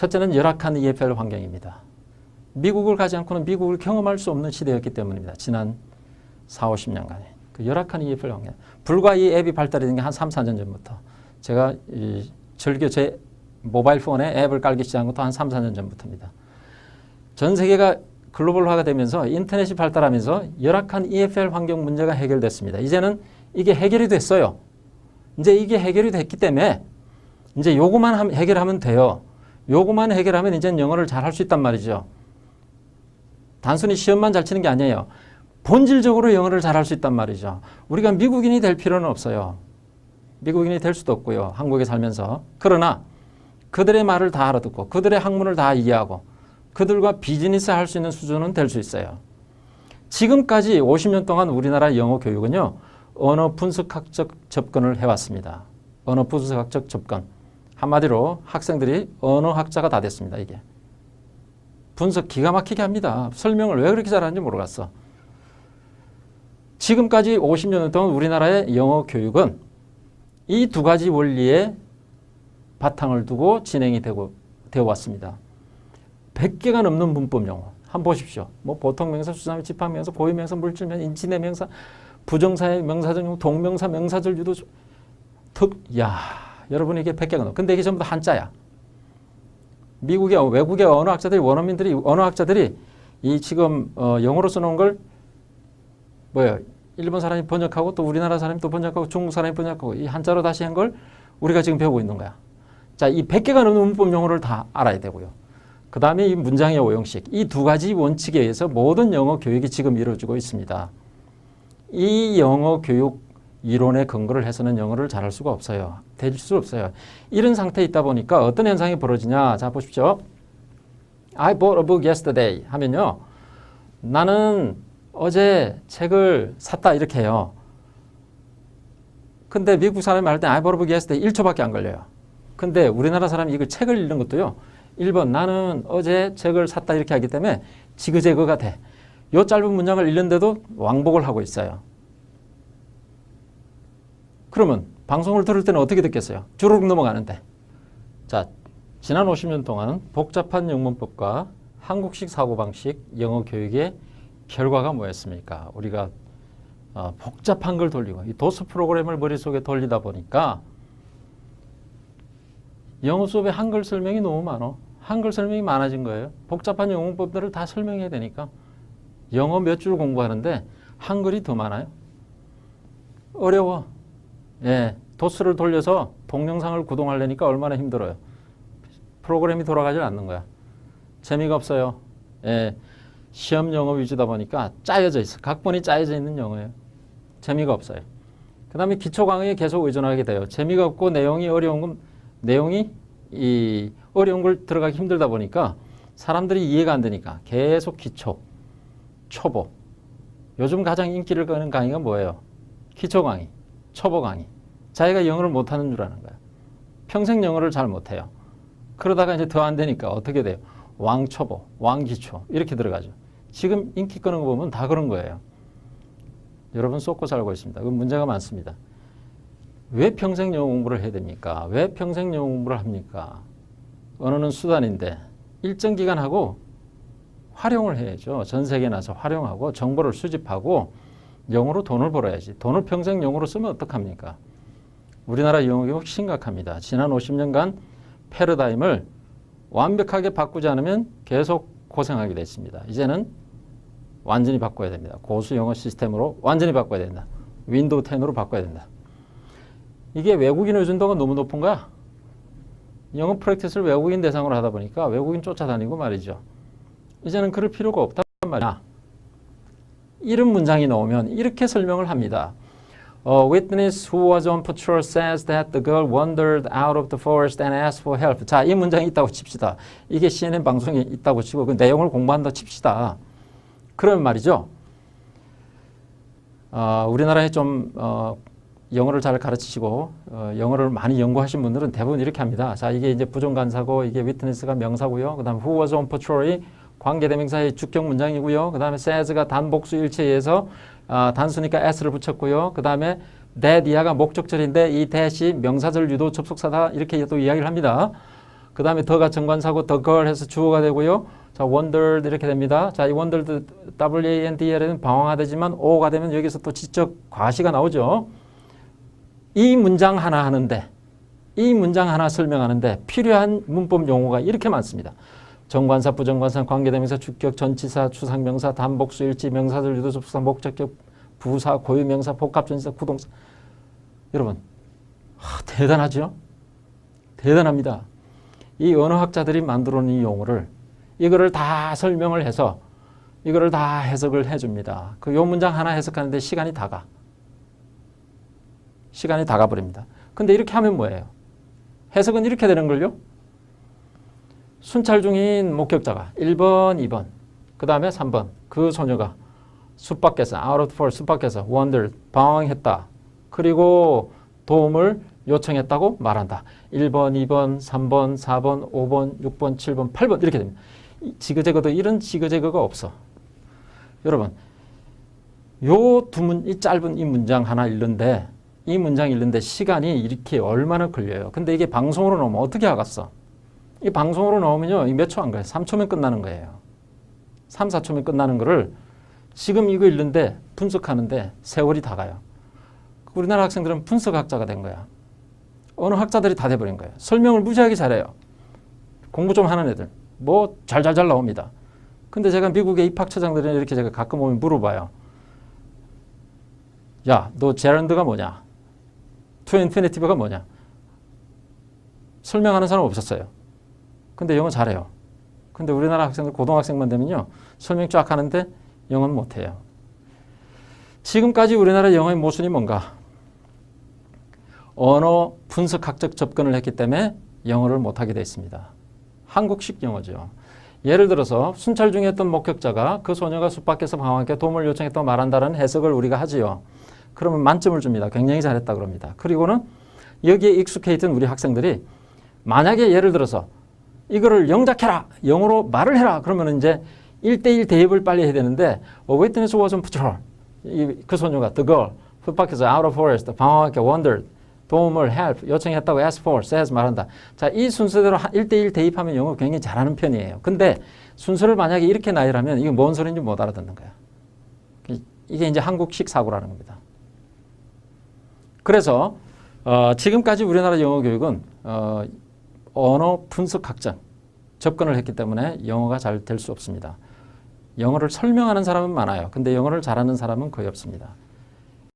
첫째는 열악한 EFL 환경입니다. 미국을 가지 않고는 미국을 경험할 수 없는 시대였기 때문입니다. 지난 4, 50년간에. 그 열악한 EFL 환경. 불과 이 앱이 발달이 된 게 한 3, 4년 전부터. 제가 즐겨 제 모바일 폰에 앱을 깔기 시작한 것도 한 3, 4년 전부터입니다. 전 세계가 글로벌화가 되면서 인터넷이 발달하면서 열악한 EFL 환경 문제가 해결됐습니다. 이제는 이게 해결이 됐어요. 이제 이게 해결이 됐기 때문에 이제 요거만 해결하면 돼요. 요거만 해결하면 이제 영어를 잘 할 수 있단 말이죠. 단순히 시험만 잘 치는 게 아니에요. 본질적으로 영어를 잘 할 수 있단 말이죠. 우리가 미국인이 될 필요는 없어요. 미국인이 될 수도 없고요. 한국에 살면서. 그러나 그들의 말을 다 알아듣고 그들의 학문을 다 이해하고 그들과 비즈니스 할 수 있는 수준은 될 수 있어요. 지금까지 50년 동안 우리나라 영어 교육은요. 언어 분석학적 접근을 해왔습니다. 언어 분석학적 접근. 한마디로 학생들이 언어학자가 다 됐습니다. 이게. 분석 기가 막히게 합니다. 설명을 왜 그렇게 잘하는지 모르겠어. 지금까지 50년 동안 우리나라의 영어 교육은 이 두 가지 원리에 바탕을 두고 진행이 되어 왔습니다. 100개가 넘는 문법 용어. 한번 보십시오. 뭐 보통명사, 수사명, 집합명사, 고유명사, 물질명사, 인칭대명사, 부정사의 명사절 용어, 동명사, 명사절 유도, 여러분 이게 100개가 넘어. 근데 이게 전부 다 한자야. 외국의 언어학자들이, 원어민들이, 언어학자들이 이 지금 영어로 써놓은 걸 일본 사람이 번역하고 또 우리나라 사람이 또 번역하고 중국 사람이 번역하고 이 한자로 다시 한 걸 우리가 지금 배우고 있는 거야. 자, 이 100개가 넘는 문법 용어를 다 알아야 되고요. 그 다음에 이 문장의 오형식, 이 두 가지 원칙에 의해서 모든 영어 교육이 지금 이루어지고 있습니다. 이 영어 교육 이론에 근거를 해서는 영어를 잘할 수가 없어요. 될 수 없어요. 이런 상태에 있다 보니까 어떤 현상이 벌어지냐. 자, 보십시오. I bought a book yesterday 하면요. 나는 어제 책을 샀다 이렇게 해요. 근데 미국 사람이 할 때 I bought a book yesterday 1초밖에 안 걸려요. 근데 우리나라 사람이 이거 책을 읽는 것도요. 1번 나는 어제 책을 샀다 이렇게 하기 때문에 지그재그가 돼. 요 짧은 문장을 읽는데도 왕복을 하고 있어요. 그러면 방송을 들을 때는 어떻게 듣겠어요? 주르륵 넘어가는데. 자, 지난 50년 동안 복잡한 영문법과 한국식 사고방식 영어 교육의 결과가 뭐였습니까? 우리가 복잡한 걸 돌리고 이 도스 프로그램을 머릿속에 돌리다 보니까 영어 수업에 한글 설명이 너무 많아. 한글 설명이 많아진 거예요. 복잡한 영문법들을 다 설명해야 되니까 영어 몇 줄 공부하는데 한글이 더 많아요. 어려워. 예, 도스를 돌려서 동영상을 구동하려니까 얼마나 힘들어요. 프로그램이 돌아가질 않는 거야. 재미가 없어요. 예, 시험 영어 위주다 보니까 짜여져 있어. 각본이 짜여져 있는 영어예요. 재미가 없어요. 그 다음에 기초 강의에 계속 의존하게 돼요. 재미가 없고 내용이 어려운 걸 들어가기 힘들다 보니까 사람들이 이해가 안 되니까 계속 기초, 초보. 요즘 가장 인기를 끄는 강의가 뭐예요? 기초 강의, 초보 강의. 자기가 영어를 못하는 줄 아는 거야. 평생 영어를 잘 못해요. 그러다가 이제 더 안 되니까 어떻게 돼요? 왕초보, 왕기초 이렇게 들어가죠. 지금 인기 끄는 거 보면 다 그런 거예요. 여러분 쏟고 살고 있습니다. 그 문제가 많습니다. 왜 평생 영어 공부를 해야 됩니까? 왜 평생 영어 공부를 합니까? 언어는 수단인데 일정 기간 하고 활용을 해야죠. 전 세계에 나서 활용하고 정보를 수집하고 영어로 돈을 벌어야지. 돈을 평생 영어로 쓰면 어떡합니까? 우리나라 영어 교육 심각합니다. 지난 50년간 패러다임을 완벽하게 바꾸지 않으면 계속 고생하게 됐습니다. 이제는 완전히 바꿔야 됩니다. 고수 영어 시스템으로 완전히 바꿔야 된다. 윈도우 10으로 바꿔야 된다. 이게 외국인 의존도가 너무 높은 거야. 영어 프랙티스를 외국인 대상으로 하다 보니까 외국인 쫓아다니고 말이죠. 이제는 그럴 필요가 없단 말이야. 이런 문장이 나오면 이렇게 설명을 합니다. A witness who was on patrol says that the girl wandered out of the forest and asked for help. 자, 이 문장이 있다고 칩시다. 이게 CNN 방송에 있다고 치고 그 내용을 공부한다 칩시다. 그러면 말이죠. 우리나라에 좀 영어를 잘 가르치시고 영어를 많이 연구하신 분들은 대부분 이렇게 합니다. 자, 이게 이제 부정관사고 이게 witness가 명사고요. 그 다음에 who was on patrol이 관계대명사의 주격 문장이고요. 그 다음에 says가 단복수 일체에 의해서 단수니까 s를 붙였고요. 그 다음에 that 이하가 목적절인데 이 that이 명사절 유도 접속사다 이렇게 또 이야기를 합니다. 그 다음에 더가 정관사고 the girl 해서 주어가 되고요. 자, wondered 이렇게 됩니다. 자, 이 wondered W-A-N-D-L은 방황하다지만 O가 되면 여기서 또 지적 과시가 나오죠. 이 문장 하나 하는데, 이 문장 하나 설명하는데 필요한 문법 용어가 이렇게 많습니다. 정관사, 부정관사, 관계대명사, 주격, 전치사, 추상명사, 단복수, 일치, 명사절, 유도접수사, 목적격, 부사, 고유명사, 복합전치사, 구동사. 여러분, 대단하죠? 대단합니다. 이 언어학자들이 만들어 놓은 이 용어를 이거를 다 설명을 해서 이거를 다 해석을 해줍니다. 그 요 문장 하나 해석하는데 시간이 다 가. 시간이 다 가버립니다. 근데 이렇게 하면 뭐예요? 해석은 이렇게 되는 걸요. 순찰 중인 목격자가 1번, 2번, 그 다음에 3번. 그 소녀가 숲 밖에서, out of the 숲 밖에서 wandered, 방황했다. 그리고 도움을 요청했다고 말한다. 1번, 2번, 3번, 4번, 5번, 6번, 7번, 8번 이렇게 됩니다. 지그재그도 이런 지그재그가 없어. 여러분, 이 짧은 이 문장 하나 읽는데 이 문장 읽는데 시간이 이렇게 얼마나 걸려요. 근데 이게 방송으로 나오면 어떻게 하겠어? 이 방송으로 나오면요. 몇 초 안 가요. 3초면 끝나는 거예요. 3, 4초면 끝나는 거를 지금 이거 읽는데 분석하는데 세월이 다 가요. 우리나라 학생들은 분석학자가 된 거야. 언어학자들이 다 돼버린 거예요. 설명을 무지하게 잘해요. 공부 좀 하는 애들. 뭐 잘 나옵니다. 근데 제가 미국의 입학처장들은 이렇게 제가 가끔 오면 물어봐요. 야, 너 제런드가 뭐냐? 투 인피니티브가 뭐냐? 설명하는 사람 없었어요. 근데 영어 잘해요. 근데 우리나라 학생들 고등학생만 되면요. 설명 쫙 하는데 영어는 못해요. 지금까지 우리나라 영어의 모순이 뭔가? 언어 분석학적 접근을 했기 때문에 영어를 못하게 돼 있습니다. 한국식 영어죠. 예를 들어서 순찰 중에 했던 목격자가 그 소녀가 숲 밖에서 방황하게 도움을 요청했다고 말한다는 해석을 우리가 하지요. 그러면 만점을 줍니다. 굉장히 잘했다 그럽니다. 그리고는 여기에 익숙해 있던 우리 학생들이 만약에 예를 들어서 이거를 영작해라, 영어로 말을 해라 그러면 이제 1대1 대입을 빨리 해야 되는데 A witness was on patrol. 그 소녀가 the girl 숲 밖에서 out of forest 방황하게 wandered 도움을 help 요청했다고 ask for says 말한다. 자, 이 순서대로 1대1 대입하면 영어 굉장히 잘하는 편이에요. 근데 순서를 만약에 이렇게 나열하면 이게 뭔 소리인지 못 알아듣는 거야. 이게 이제 한국식 사고라는 겁니다. 그래서 지금까지 우리나라 영어 교육은 언어 분석학적 접근을 했기 때문에 영어가 잘 될 수 없습니다. 영어를 설명하는 사람은 많아요. 근데 영어를 잘하는 사람은 거의 없습니다.